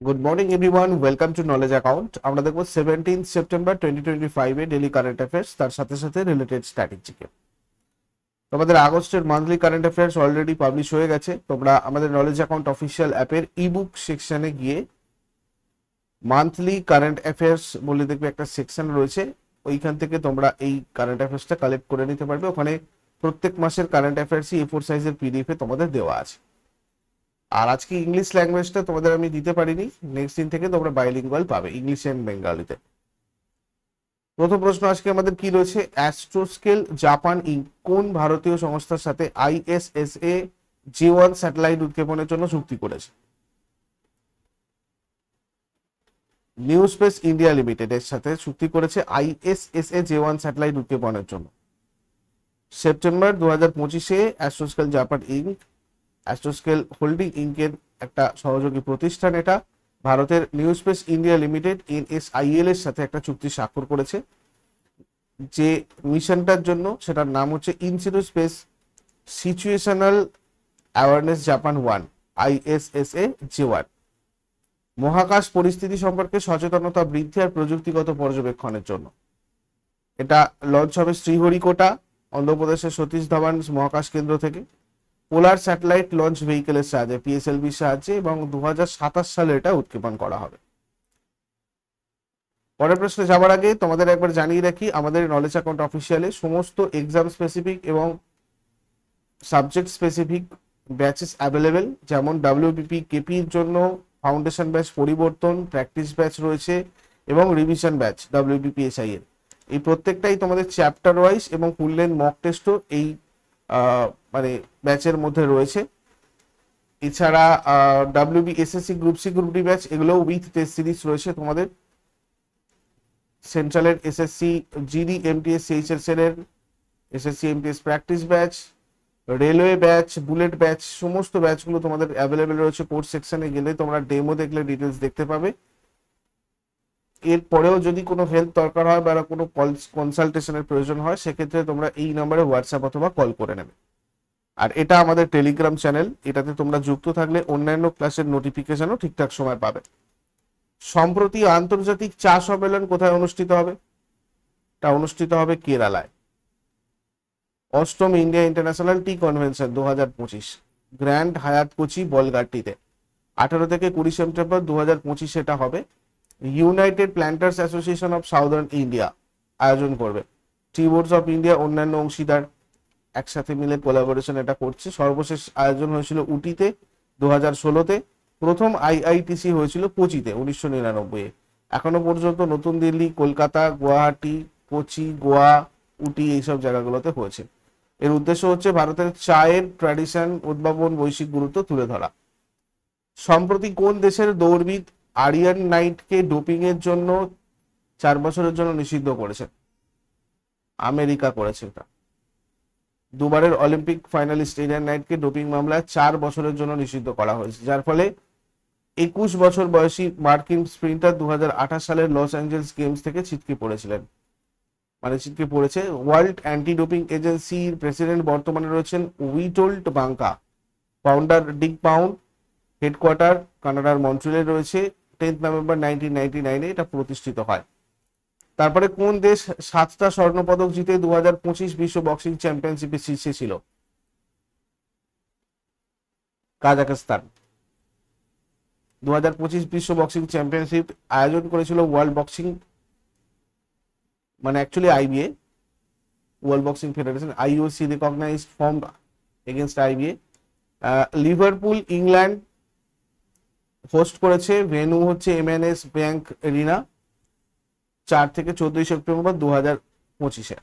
Good morning everyone, welcome to knowledge account. আমরা দেখবো 17 September 2025 এ daily current affairs, তার সাথে সাথে রিলেটেড স্ট্র্যাটেজিকে। তোমাদের আগস্টের monthly current affairs already publish হয়ে গেছে। তোমরা আমাদের নলেজ অ্যাকাউন্ট অফিসিয়াল অ্যাপের ইবুক সেকশনে গিয়ে মান্থলি কারেন্ট অ্যাফেয়ার্স বলে দেখবে একটা সেকশন রয়েছে, ওইখান থেকে তোমরা এই কারেন্ট অ্যাফেয়ার্সটা কালেক্ট করে নিতে পারবে। ওখানে প্রত্যেক মাসের কারেন্ট অ্যাফেয়ার্সই A4 সাইজের পিডিএফে তোমাদের দেওয়া আছে। আর আজকে ইংলিশ ল্যাঙ্গুয়েজটা তোমাদের আমি দিতে পারিনি, নেক্সট দিন থেকে তোমরা বাইলিঙ্গুয়াল পাবে ইংলিশ এন্ড বেঙ্গলিতে। প্রথম প্রশ্ন আজকে আমাদের কি রয়েছে, অ্যাস্ট্রোস্কেল জাপান ইনক কোন ভারতীয় সংস্থার সাথে ISSA J1 স্যাটেলাইট উৎক্ষেপণের জন্য চুক্তি করেছে? নিউ স্পেস ইন্ডিয়া লিমিটেড এর সাথে চুক্তি করেছে ISSA J1 স্যাটেলাইট উৎক্ষেপণের জন্য। সেপ্টেম্বর 2025-এ অ্যাস্ট্রোস্কেল জাপান ইনক, অ্যাস্ট্রোস্কেল হোল্ডিং ইনকের একটা সহযোগী প্রতিষ্ঠান, এটা ভারতের new space India limited NSIL এর সাথে একটা চুক্তি স্বাক্ষর করেছে। যে মিশনটার জন্য সেটার নাম হচ্ছে in situ space situational awareness Japan 1 ISSA J1। মহাকাশ পরিস্থিতি সম্পর্কে সচেতনতা বৃদ্ধি আর প্রযুক্তিগত পর্যবেক্ষণের জন্য। এটা লঞ্চ হবে শ্রীহরিকোটা, অন্ধ্রপ্রদেশের সতীশ ধাওয়ান মহাকাশ কেন্দ্র থেকে। পোলার স্যাটেলাইট লঞ্চ ভেহিকেলের সাহায্যে PSLVর সাহায্যে, এবং 2027 সালে এটা উৎক্ষেপণ করা হবে। পরের প্রশ্নে যাওয়ার আগে তোমাদের একবার জানিয়ে রাখি, আমাদের নলেজ অ্যাকাউন্ট অফিসিয়ালে সমস্ত এক্সাম স্পেসিফিক এবং সাবজেক্ট স্পেসিফিক ব্যাচেস অ্যাভেলেবেল। যেমন WBP KP-র জন্য ফাউন্ডেশন ব্যাচ পরিবর্তন, প্র্যাকটিস ব্যাচ রয়েছে এবং রিভিশন ব্যাচ WBPSI এর। এই প্রত্যেকটাই তোমাদের চ্যাপ্টার ওয়াইজ এবং ফুল লেন্থ মক টেস্টও এই মানে ব্যাচের মধ্যে রয়েছে। এছাড়া WBSSC group C group D batch, এগুলো উইথ টেস্ট সিরিজ রয়েছে তোমাদের। সেন্ট্রালের SSC GD MTS CHSL এর SSC MTS practice batch, railway batch, bullet batch, সমস্ত ব্যাচগুলো তোমাদের অ্যাভেলেবেল রয়েছে। কোর্স সেকশনে গেলে তোমরা ডেমো দেখলে ডিটেলস দেখতে পাবে। এরপরেও যদি কোনো হেল্প দরকার হয় বা কোনো কনসালটেশনের প্রয়োজন হয়, সেক্ষেত্রে তোমরা এই নম্বরে হোয়াটসঅ্যাপ অথবা কল করে নেবে। আর এটা আমাদের টেলিগ্রাম চ্যানেল, এটাতে তোমরা যুক্ত থাকলে অন্যান্য ক্লাসের নোটিফিকেশনও ঠিকঠাক সময় পাবে। সম্প্রতি আন্তর্জাতিক চা সম্মেলন কোথায় অনুষ্ঠিত হবে? এটা অনুষ্ঠিত হবে কেরালায়। অষ্টম ইন্ডিয়া ইন্টারন্যাশনাল টি কনভেনশন 2025 গ্র্যান্ড হায়াত কোচি বলগাটিতে 18 থেকে 20 সেপ্টেম্বর 2025 এটা হবে। United planters association of southern India আয়োজন করবে। টি বোর্ডস অফ ইন্ডিয়া অন্যান্য অংশীদার একসাথে মিলে কোলাবোরেশন এটা করছে। সর্বশেষ আয়োজন হয়েছিল উটিতে 2016-তে। প্রথম IITC হয়েছিল কোচিতে 1999-এ। এখনো পর্যন্ত নতুন দিল্লি, কলকাতা, গুয়াহাটি, কোচি, গোয়া, উটি এইসব জায়গাগুলোতে হয়েছে। এর উদ্দেশ্য হচ্ছে ভারতের চায়ের ট্র্যাডিশন, উদ্ভাবন, বৈশ্বিক গুরুত্ব তুলে ধরা। সম্প্রতি কোন দেশের দৌড়বিদ আরিয়ান নাইটকে ডোপিং এর জন্য 4 বছরের জন্য নিষিদ্ধ করেছে? আমেরিকা করেছে এটা। দুবারের অলিম্পিক ফাইনালিস্ট এরিয়ান নাইটকে ডোপিং মামলায় 4 বছরের জন্য নিষিদ্ধ করা হয়েছে, যার ফলে 21 বছর বয়সী মার্কিন স্প্রিন্টার 2028 সালের লস অ্যাঞ্জেলস গেমস থেকে ছিটকে পড়েছিলেন, মানে ছিটকে পড়েছে। ওয়ার্ল্ড অ্যান্টি ডোপিং এজেন্সির প্রেসিডেন্ট বর্তমানে রয়েছেন উইটোল্ড বাঙ্কা। ফাউন্ডার ডিক পাউন্ড, হেডকোয়ার্টার কানাডার মন্ট্রিলে রয়েছে। 10 নভেম্বর 1999-এ এটা প্রতিষ্ঠিত হয়। তারপরে কোন দেশ 7টা স্বর্ণপদক জিতে 2025 বিশ্ব বক্সিং চ্যাম্পিয়নশিপে শীর্ষে ছিল? কাজাখস্তান। 2025 বিশ্ব বক্সিং চ্যাম্পিয়নশিপ আয়োজন করেছিল ওয়ার্ল্ড বক্সিং, মানে actually IBA, world boxing federation, IOC recognised form against IBA। Liverpool England host করেছে, ভেন্যু হচ্ছে MNS ব্যাংক এরিনা, 4 থেকে 14 সেপ্টেম্বর 2025-এ।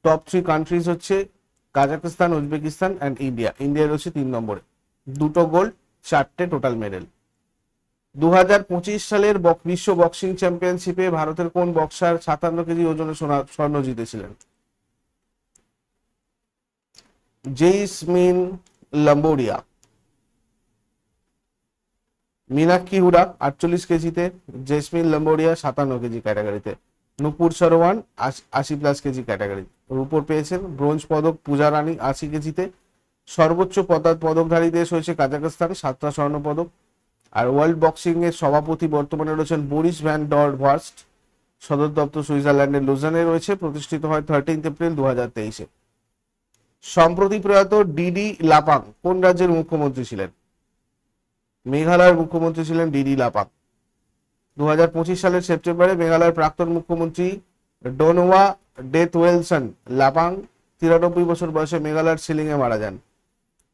টপ 3 কান্ট্রিজ হচ্ছে Kazakhstan, Uzbekistan and India. India রয়েছে 3 নম্বরে, 2টো গোল্ড, 4টে টোটাল মেডেল। 2025 সালের বিশ্ব বক্সিং চ্যাম্পিয়নশিপে ভারতের কোন বক্সার 57 কেজি ওজনে স্বর্ণ জিতেছিলেন? জেসমিন লাম্বোরিয়া। মীনাক্ষী হুডা 48 কেজিতে, জেসমিন লাম্বোরিয়া 57 কেজি ক্যাটাগরিতে। নুপুর সরওয়ান 80+ কেজি ক্যাটাগরি রূপোর পেয়েছেন। ব্রোঞ্জ পদক পূজা রানী 80 কেজিতে। সর্বোচ্চ পদকধারী দেশ হয়েছে কাজাখস্তান, 7টা স্বর্ণ পদক। আর ওয়ার্ল্ড বক্সিং এর সভাপতি বর্তমানে রয়েছেন বরিস ভ্যান ডর ভার্স্ট। সদর দপ্তর সুইজারল্যান্ডের লুজানে রয়েছে। প্রতিষ্ঠিত হয় 13 এপ্রিল 2023-এ। সম্প্রতি প্রয়াত ডিডি লাপাং কোন রাজ্যের মুখ্যমন্ত্রী ছিলেন? মেঘালয়ের মুখ্যমন্ত্রী ছিলেন ডিডি লাপাং। 2025 সালের সেপ্টেম্বরে মেঘালয়ের প্রাক্তন মুখ্যমন্ত্রী ডোনওয়া ডেথওয়েলসন লাপাং 93 বছর বয়সে মেঘালয়ের শিলিংয়ে মারা যান।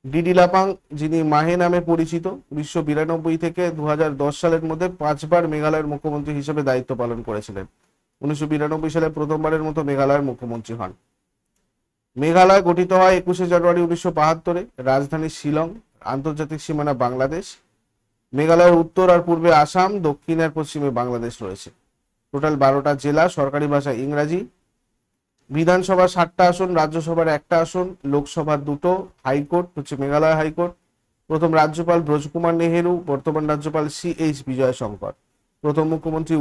ডিডি লাপাং, যিনি মাহে নামে পরিচিত, 1992 থেকে 2010 সালের মধ্যে 5 বার মেঘালয়ের মুখ্যমন্ত্রী হিসেবে দায়িত্ব পালন করেছিলেন। 1992 সালে প্রথমবারের মতো মেঘালয়ের মুখ্যমন্ত্রী হন। মেঘালয় গঠিত হয় 21শে জানুয়ারি 1972-এ। রাজধানী শিলং। আন্তর্জাতিক সীমানা বাংলাদেশ। মেঘালয়ের উত্তর আর পূর্বে আসাম, দক্ষিণ আর পশ্চিমে বাংলাদেশ রয়েছে। টোটাল 12টা জেলা, সরকারি ভাষা ইংরাজি। বিধানসভা 7টা আসন, রাজ্যসভার 1টা আসন, লোকসভার 2টো, হাইকোর্ট হচ্ছে মেঘালয় হাইকোর্ট। প্রথম রাজ্যপাল ব্রজকুমার নেহেরু, বর্তমান রাজ্যপাল CH বিজয় শঙ্কর। প্রথম মুখ্যমন্ত্রী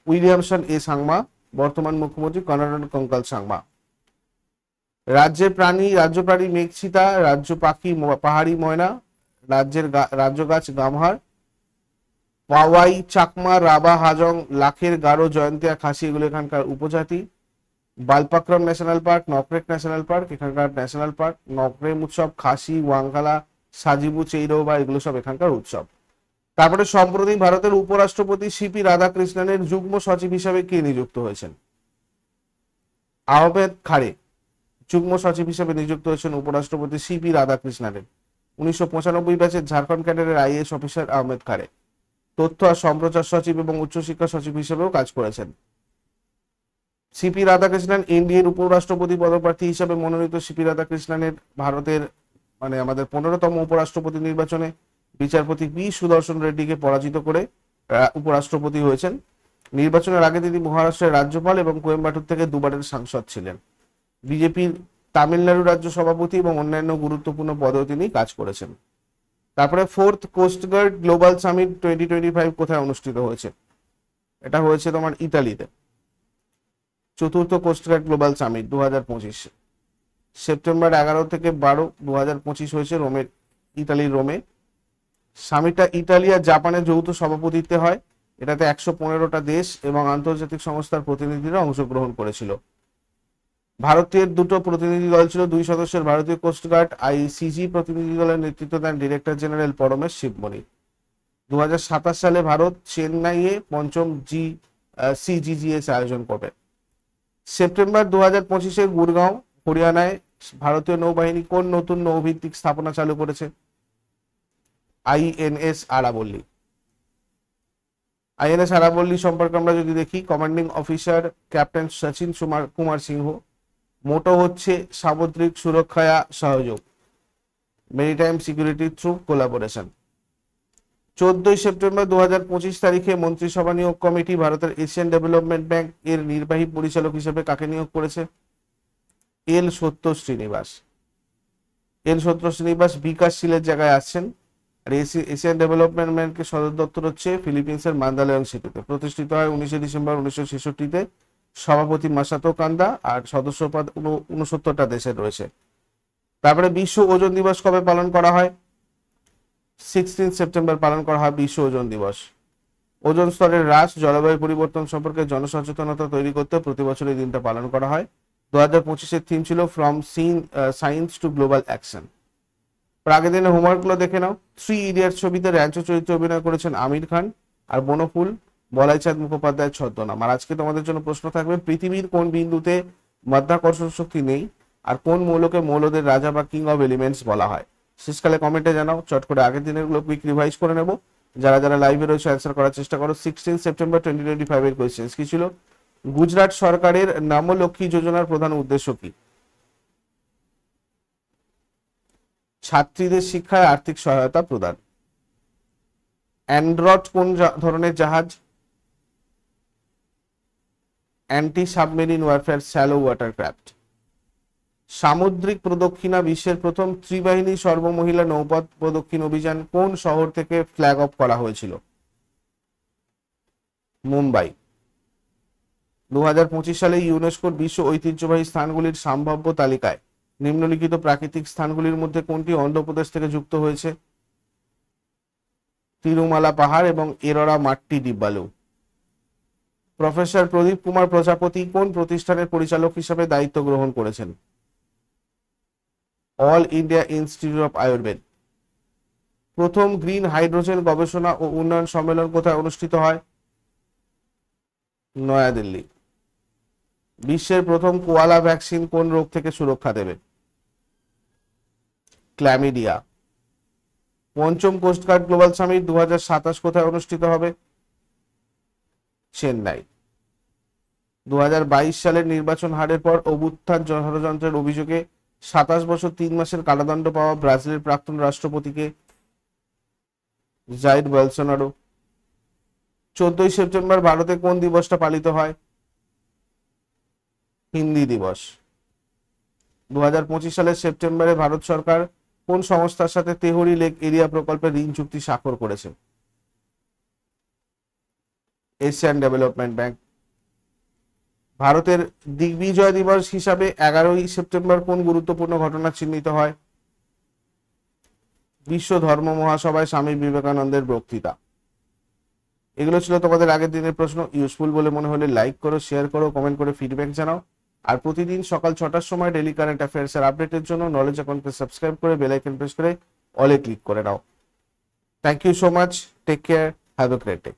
উইলিয়ামসন এ সাংমা, বর্তমান মুখ্যমন্ত্রী কনরাড কঙ্কাল সাংমা। রাজ্য প্রাণী মেঘচিতা, রাজ্য পাখি পাহাড়ি ময়না, রাজ্য গাছ গামহার। পাওয়াই, চাকমা, রাভা, হাজং, লাখের, গারো, জয়ন্তিয়া, খাসি এগুলো এখানকার উপজাতি। Balpakram national park, Nokrek national park এখানকার ন্যাশনাল পার্ক। নকরেম উৎসব, খাসি, ওয়াংখালা, সাজিবু, চেইরোবা এগুলো সব এখানকার উৎসব। তারপরে সম্প্রতি ভারতের উপরাষ্ট্রপতি সিপি রাধাকৃষ্ণনের যুগ্ম সচিব হিসাবে কে নিযুক্ত হয়েছেন? আহমেদ খারে যুগ্ম সচিব হিসেবে নিযুক্ত হয়েছেন উপরাষ্ট্রপতি সিপি রাধাকৃষ্ণনের। 1995 ব্যাচের ঝাড়খণ্ড ক্যাডারের IAS অফিসার আহমেদ খারে। তথ্য আর সম্প্রচার সচিব এবং উচ্চশিক্ষা সচিব হিসেবেও কাজ করেছেন। সিপি রাধাকৃষ্ণন এনডিএর উপরাষ্ট্রপতি পদপ্রার্থী হিসেবে মনোনীত। সিপি রাধাকৃষ্ণনের ভারতের আমাদের 15তম উপরাষ্ট্রপতি নির্বাচনে বিচারপতি পি সুদর্শন রেড্ডিকে পরাজিত করে উপরাষ্ট্রপতি হয়েছেন। নির্বাচনের আগে তিনি মহারাষ্ট্রের রাজ্যপাল এবং কোয়েম্বাটুর থেকে দুবারের সাংসদ ছিলেন। বিজেপির তামিলনাড়ু রাজ্য সভাপতি এবং অন্যান্য গুরুত্বপূর্ণ পদেও তিনি কাজ করেছেন। তারপরে 4th কোস্টগার্ড গ্লোবাল সামিট 2025 কোথায় অনুষ্ঠিত হয়েছে? এটা হয়েছে তোমার ইতালিতে। 4th coast guard global summit 2025 September 11 থেকে 12, 2025 হয়েছে ইতালির রোমে। সামিটটা ইতালি আর জাপানের যৌথ সভাপতিত্বে হয়। এটাতে 115টা দেশ এবং আন্তর্জাতিক সংস্থার প্রতিনিধিরা অংশগ্রহণ করেছিল। ভারতের 2টো প্রতিনিধি দল ছিল। 2 সদস্যের ভারতীয় কোস্টগার্ড ICG প্রতিনিধি দলের নেতৃত্ব দেন ডিরেক্টর জেনারেল পরমেশ শিবমণি। 2027 সালে ভারত চেন্নাইয়ে 5ম CGGS আয়োজন করবে। সেপ্টেম্বর 2025-এ গুরগাঁও, হরিয়ানায় ভারতীয় নৌবাহিনী কোন নতুন নৌভিত্তিক স্থাপনা চালু করেছে? INS আরাবল্লী। INS আরাবল্লী সম্পর্কে আমরা যদি দেখি, commanding officer captain Sachin Kumar Singh. Motto হচ্ছে সামুদ্রিক সুরক্ষায় সহযোগ, maritime security through collaboration. 14 September 2025 তারিখে মন্ত্রিসভা নিয়োগ কমিটি ভারতের এশিয়ান ডেভেলপমেন্ট ব্যাংক এর নির্বাহী পরিচালক হিসেবে কাকে নিয়োগ করেছে? এল সত্য শ্রীনিবাস বিকাশশীলের জায়গায় আসছেন। আর এশিয়ান ডেভেলপমেন্ট ব্যাংকের সদর দপ্তর হচ্ছে ফিলিপিন্সের মান্দালয়ং সিটিতে। প্রতিষ্ঠিত হয় 19 ডিসেম্বর 1966-তে। সভাপতি মাসাতো কান্দা আর সদস্যপদ 69টা দেশের রয়েছে। তারপরে বিশ্ব ওজন দিবস কবে পালন করা হয়? 16 সেপ্টেম্বর পালন করা হয় বিশ্ব ওজন দিবস। ওজন স্তরের হ্রাস, জলবায়ু পরিবর্তন সম্পর্কে জনসচেতনতা তৈরি করতে প্রতি বছর এই দিনটা পালন করা হয়। 2025-এর থিম ছিল from science to global action. আগের দিনের হোমওয়ার্কগুলো দেখে নাও। 3 ইডিয়টস ছবিতে র্যাঞ্চো চরিত্রে অভিনয় করেছেন আমির খান আর বনফুল বলাইচাঁদ মুখোপাধ্যায়ের ছদ্মনাম। আর আজকে তোমাদের জন্য প্রশ্ন থাকবে, পৃথিবীর কোন বিন্দুতে মাধ্যাকর্ষণ শক্তি নেই আর কোন মৌলকে মৌলদের রাজা বা কিং অফ এলিমেন্টস বলা হয়? শেষকালে কমেন্টে জানাও। চট করে আগের দিনের গুলো কুইক রিভাইজ করে নেব। যারা যারা লাইভে রয়েছে অ্যান্সার করার চেষ্টা করো। 16 সেপ্টেম্বর 2025 এর কোয়েশ্চেন্স কি ছিল? গুজরাট সরকারের নামলক্ষ্মী যোজনার প্রধান উদ্দেশ্য কি? ছাত্রীদের শিক্ষায় আর্থিক সহায়তা প্রদান। অ্যান্ড্রয়েড কোন ধরনের জাহাজ? Anti submarine warfare shallow watercraft. সামুদ্রিক প্রদক্ষিণা বিশ্বের প্রথম ত্রিবাহিনী সর্বমহিলা নৌপথ প্রদক্ষিণ অভিযান কোন শহর থেকে ফ্ল্যাগ অফ করা হয়েছিল? মুম্বাই। 2025 সালে ইউনেস্কোর বিশ্ব ঐতিহ্যবাহী স্থানগুলির সম্ভাব্য তালিকায় নিম্নলিখিত প্রাকৃতিক স্থানগুলির মধ্যে কোনটি অন্ধ্রপ্রদেশ থেকে যুক্ত হয়েছে? তিরুমালা পাহাড় এবং এররা মাট্টি ডিব্বালু। প্রফেসর প্রদীপ কুমার প্রজাপতি কোন প্রতিষ্ঠানের পরিচালক হিসেবে দায়িত্ব গ্রহণ করেছেন? All India institute of Ayurveda. প্রথম গ্রিন হাইড্রোজেন গবেষণা ও উন্নয়ন সম্মেলন কোথায় অনুষ্ঠিত হয়? নয়াদিল্লি। বিশ্বের প্রথম কোয়ালা ভ্যাকসিন কোন রোগ থেকে সুরক্ষা দেবে? ক্ল্যামিডিয়া। পঞ্চম কোস্টগার্ড গ্লোবাল সামিট 2027 কোথায় অনুষ্ঠিত হবে? চেন্নাই। 2022 সালের নির্বাচন হারের পর অভ্যুত্থান ষড়যন্ত্রের অভিযোগে 27 বছর 3 মাসের কারাদণ্ড পাওয়া ব্রাজিলের প্রাক্তন রাষ্ট্রপতিকে? Jair Bolsonaro. 14 সেপ্টেম্বর ভারতে কোন দিবসটা পালিত হয়? হিন্দি দিবস। 2025 সালের সেপ্টেম্বরে ভারত সরকার কোন সংস্থার সাথে তেহরি লেক এরিয়া প্রকল্পে ঋণ চুক্তি স্বাক্ষর করেছে? Asian development bank. ভারতের দিগ্বিজয় দিবস হিসাবে 11 সেপ্টেম্বর কোন গুরুত্বপূর্ণ ঘটনা চিহ্নিত হয়? বিশ্ব ধর্ম মহাসভায় স্বামী বিবেকানন্দের বক্তৃতা। এগুলো ছিল তোমাদের আগের দিনের প্রশ্ন। ইউজফুল বলে মনে হলে লাইক করো, শেয়ার করো, কমেন্ট করে ফিডব্যাক জানাও। আর প্রতিদিন সকাল 6টার সময় ডেইলি কারেন্ট অ্যাফেয়ার্স এর আপডেটের জন্য নলেজ অ্যাকাউন্টকে সাবস্ক্রাইব করে বেল আইকন প্রেস করে অলে ক্লিক করে নাও। Thank you so much, take care, have a great day.